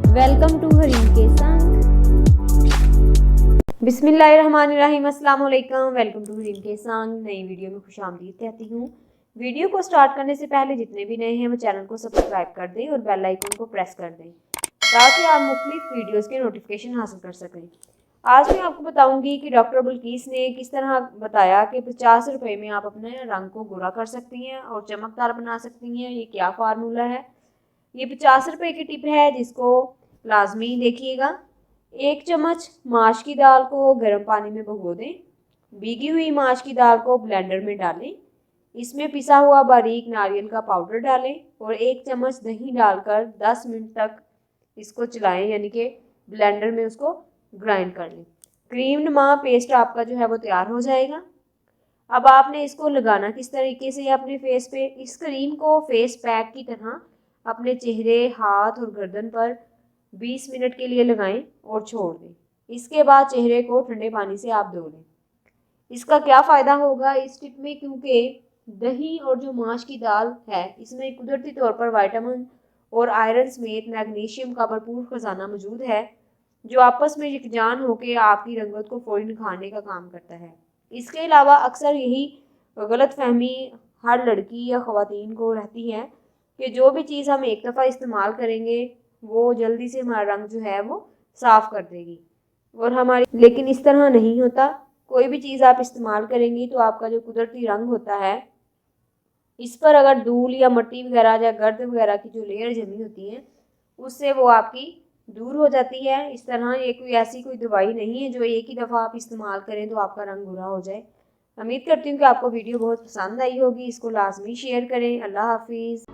Welcome to Hareem के संग। बिस्मिल्लाहिर्रहमानिर्रहीम, अस्सलाम वालेकुम। वेलकम टू हरीम के संग। नई वीडियो में खुशामदीद कहती हूँ। वीडियो को स्टार्ट करने से पहले जितने भी नए हैं वो चैनल को सब्सक्राइब कर दें और बेल आइकन को प्रेस कर दें ताकि आप मुख्तलिफ वीडियोस के नोटिफिकेशन हासिल कर सकें। आज मैं आपको बताऊंगी कि डॉक्टर बल्कीस ने किस तरह बताया कि 50 रुपये में आप अपने रंग को गोरा कर सकती हैं और चमकदार बना सकती हैं। ये क्या फार्मूला है? ये 50 रुपये की टिप है जिसको लाजमी देखिएगा। 1 चम्मच माश की दाल को गर्म पानी में भिगो दें। भीगी हुई माश की दाल को ब्लेंडर में डालें। इसमें पिसा हुआ बारीक नारियल का पाउडर डालें और 1 चम्मच दही डालकर 10 मिनट तक इसको चलाएं, यानी कि ब्लेंडर में उसको ग्राइंड कर लें। क्रीम नुमा पेस्ट आपका जो है वो तैयार हो जाएगा। अब आपने इसको लगाना किस तरीके से अपने फेस पे? इस क्रीम को फेस पैक की तरह अपने चेहरे, हाथ और गर्दन पर 20 मिनट के लिए लगाएं और छोड़ दें। इसके बाद चेहरे को ठंडे पानी से आप धो लें। इसका क्या फ़ायदा होगा इस टिप में? क्योंकि दही और जो माश की दाल है इसमें कुदरती तौर पर विटामिन और आयरन समेत मैग्नीशियम का भरपूर खजाना मौजूद है जो आपस में यकजान होकर आपकी रंगत को फौरी निखारने का काम करता है। इसके अलावा अक्सर यही गलत फहमी हर लड़की या ख़वातीन को रहती है कि जो भी चीज़ हम एक दफ़ा इस्तेमाल करेंगे वो जल्दी से हमारा रंग जो है वो साफ़ कर देगी और हमारी, लेकिन इस तरह नहीं होता। कोई भी चीज़ आप इस्तेमाल करेंगी तो आपका जो कुदरती रंग होता है इस पर अगर धूल या मिट्टी वगैरह या गर्द वगैरह की जो लेयर जमी होती है उससे वो आपकी दूर हो जाती है। इस तरह ये कोई ऐसी कोई दवाई नहीं है जो एक ही दफ़ा आप इस्तेमाल करें तो आपका रंग बुरा हो जाए। उम्मीद करती हूँ कि आपको वीडियो बहुत पसंद आई होगी। इसको लाजमी शेयर करें। अल्लाह हाफिज़।